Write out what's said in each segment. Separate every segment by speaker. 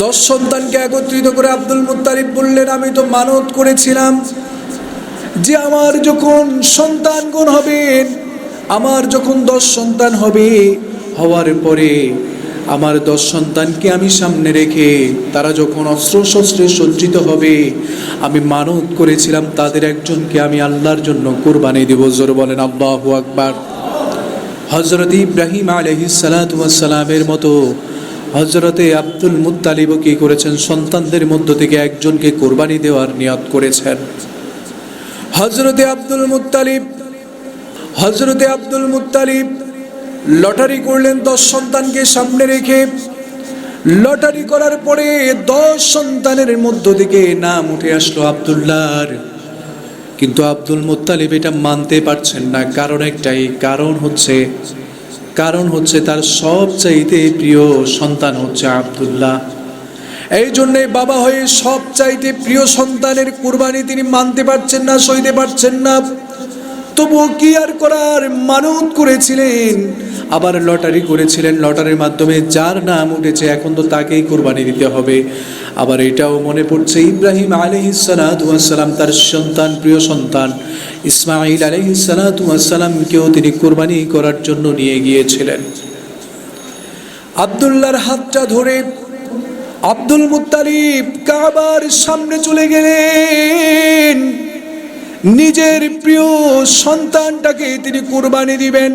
Speaker 1: 10 সন্তানকে একত্রিত করে আব্দুল মুত্তালিব বললেন, আমি তো মানত করেছিলাম যে আমার যখন সন্তানগণ হবে, আমার যখন 10 সন্তান হবে, হওয়ার পরে আমার 10 সন্তানকে আমি সামনে রেখে তারা যখন অস্ত্র শস্ত্রে সজ্জিত হবে, আমি মানত করেছিলাম তাদের একজনকে আমি আল্লাহর জন্য কুরবানি দেব। জোরে বলেন আল্লাহু আকবার। হযরত ইব্রাহিম আলাইহিস সালাতু ওয়াস সালামের মতো হযরতে আব্দুল মুত্তালিবও কি করেছেন? সন্তানদের মধ্য থেকে একজনকে কুরবানি দেওয়ার নিয়ত করেছেন। হযরতে আব্দুল মুত্তালিব লটারি করলেন 10 সন্তানকে সামনে রেখে। লটারি করার পরে 10 সন্তানের মধ্য থেকে নাম উঠে আসলো আব্দুল্লাহর। কিন্তু আব্দুল মুত্তালিব এটা মানতে পারছেন না। কারণ একটাই, কারণ হচ্ছে তার সবচাইতে প্রিয় সন্তান হচ্ছে আব্দুল্লাহ। এই জন্যে বাবা হয়ে সবচাইতে প্রিয় সন্তানের কুরবানি তিনি মানতে পারছেন না, সইতে পারছেন না। তবুও কি আর করার, মানত করেছিলেন, আবার লটারি করেছিলেন। লটারির মাধ্যমে যার নাম উঠেছে এখন তো তাকেই কুরবানি দিতে হবে। আবার এটাও মনে পড়ছে ইব্রাহিম আলাইহিস সালাতু ওয়াস সালাম তার সন্তান, প্রিয় সন্তান ইসমাঈল আলাইহিস সালাতু ওয়াস সালামকেও তিনি কুরবানি করার জন্য নিয়ে গিয়েছিলেন। আব্দুল্লাহর হাতটা ধরে আব্দুল মুত্তালিব কাবার সামনে চলে গেলেন। নিজের প্রিয় সন্তানটাকে তিনি কুরবানি দিবেন।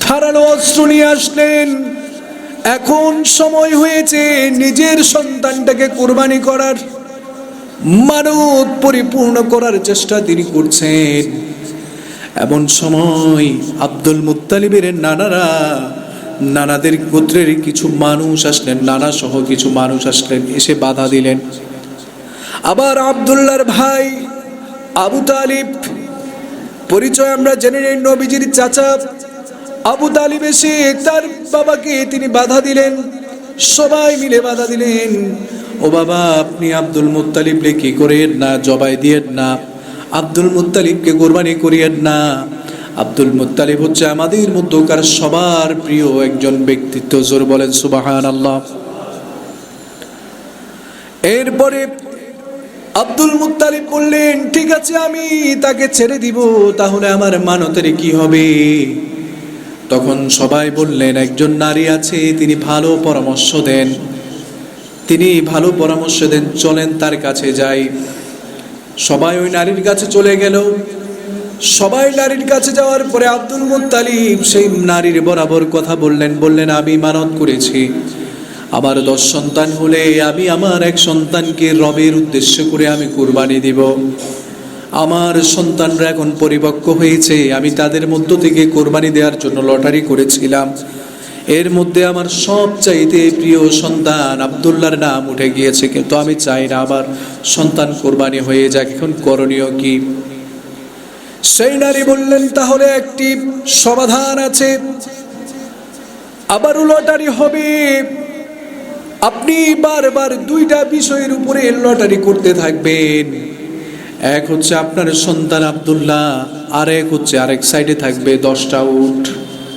Speaker 1: ধারালো অস্ত্র নিয়ে আসলেন। এখন সময় হয়েছে নিজের সন্তানটাকে কুরবানি করার, মানত পরিপূর্ণ করার চেষ্টা তিনি করছেন। এমন সময় আব্দুল মুত্তালিবের নানাদের গোত্রের কিছু মানুষ আসলেন, নানা সহ কিছু মানুষ আসলেন, এসে বাধা দিলেন। আবার আব্দুল্লাহর ভাই আবু তালিব, পরিচয় আমরা জেনে নেই, নবীজির চাচা আবু তালিব এসে তার বাবাকে তিনি বাধা দিলেন। সবাই মিলে বাধা দিলেন, ও বাবা আপনি আব্দুল মুত্তালিবকে কি করেন না, জবাই দিয়েন না, আব্দুল মুত্তালিবকে কুরবানি করিয়েন না। আব্দুল মুত্তালিব হচ্ছে আমাদের মধ্যকার সবার প্রিয় একজন ব্যক্তিত্ব। জোর বলেন সুবহানাল্লাহ। এরপরে আব্দুল মুত্তালিব বললেন, ঠিক আছে আমি তাকে ছেড়ে দিব, তাহলে আমার মানতের কি হবে? তখন সবাই বললেন, একজন নারী আছে তিনি ভালো পরামর্শ দেন, চলেন তার কাছে যাই। সবাই ওই নারীর কাছে চলে গেল। সবাই নারীর কাছে যাওয়ার পরে আব্দুল মুত্তালিব সেই নারীর বরাবর কথা বললেন, আমি মানত করেছি আমার 10 সন্তান হলে আমি আমার এক সন্তানকে রবের উদ্দেশ্য করে আমি কুরবানি দিব। আমার সন্তানরা এখন পরিপক্ক হয়েছে, আমি তাদের মধ্য থেকে কুরবানি দেওয়ার জন্য লটারি করেছিলাম। এর মধ্যে আমার সবচাইতে প্রিয় সন্তান আব্দুল্লাহর নাম উঠে গিয়েছে, কিন্তু আমি চাই না আমার সন্তান কুরবানি হয়ে যাক। এখন করণীয় কি? সেই নারী বললেন, তাহলে একটি সমাধান আছে, আবারও লটারি হবে। আপনি বারবার 2টা বিষয়ের উপরে লটারি করতে থাকবেন। এক হচ্ছে আপনার সন্তান আব্দুল্লাহ, আর এক হচ্ছে আরেক সাইডে থাকবে 10টা উট।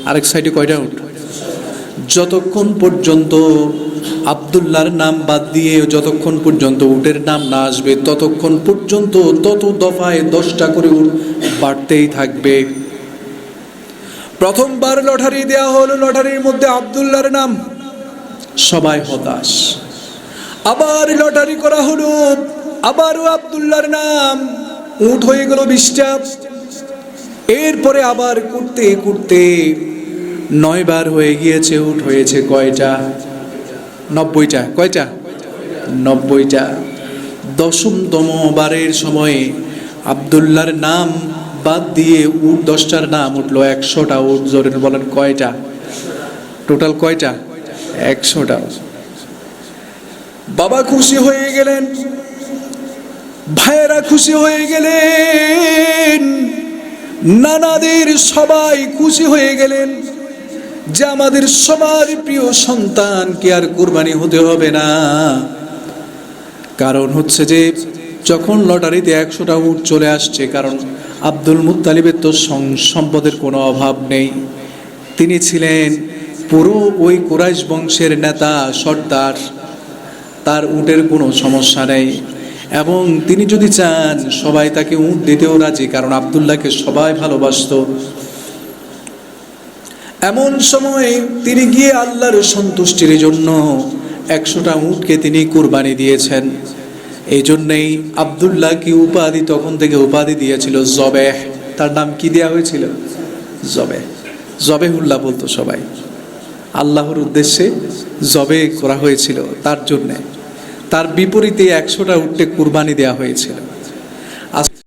Speaker 1: আরেক সাইডে কয়টা উট? যতক্ষণ পর্যন্ত আব্দুল্লাহর নাম বাদ দিয়ে যতক্ষণ পর্যন্ত উটের নাম না আসবে ততক্ষণ পর্যন্ত তত দফায় 10টা করে উট বাড়তেই থাকবে। প্রথমবার লটারি দেয়া হলো, লটারির মধ্যে আব্দুল্লাহর নাম, সবাই হতাশ। আবার লটারি করা হলো, আবারও আব্দুল্লাহর নাম, উট হয়ে গেল 20টা। এরপরে আবার করতে করতে 9 বার হয়ে গিয়েছে, উট হয়েছে কয়টা? 90টা। কয়টা? 90টা। 10তম বারের সময় আব্দুল্লাহর নাম বাদ দিয়ে উট 10টার নাম উঠলো 100টা উট। জোরে বলেন কয়টা? টোটাল কয়টা? 100টা। বাবা খুশি হয়ে গেলেন, ভাইয়েরা খুশি হয়ে গেলেন, নানাদের সবাই খুশি হয়ে গেলেন যে আমাদের সবার প্রিয় সন্তানকে আর কুরবানি হতে হবে না। কারণ হচ্ছে যে যখন লটারিতে 100টা উট চলে আসছে, কারণ আব্দুল মুত্তালিবের তো সম্পদের কোনো অভাব নেই, তিনি ছিলেন পুরো ওই কুরাইশ বংশের নেতা, সর্দার। তার উটের কোনো সমস্যা নেই, এবং তিনি যদি চান সবাই তাকে উট দিতেও রাজি, কারণ আব্দুল্লাহকে সবাই ভালোবাসতো। এমন সময় তিনি গিয়ে আল্লাহর সন্তুষ্টির জন্য 100টা উটকে তিনি কুরবানি দিয়েছেন। এই জন্যেই আব্দুল্লাহকে উপাধি তখন থেকে উপাধি দিয়েছিল জবেহ। তার নাম কি দেওয়া হয়েছিল? জবেহ। জবেহুল্লাহ বলতো সবাই, আল্লাহর উদ্দেশ্যে জবে করা হয়েছিল তার জন্যে। তার বিপরীতে 100টা উটকে কুরবানি দেওয়া হয়েছিল।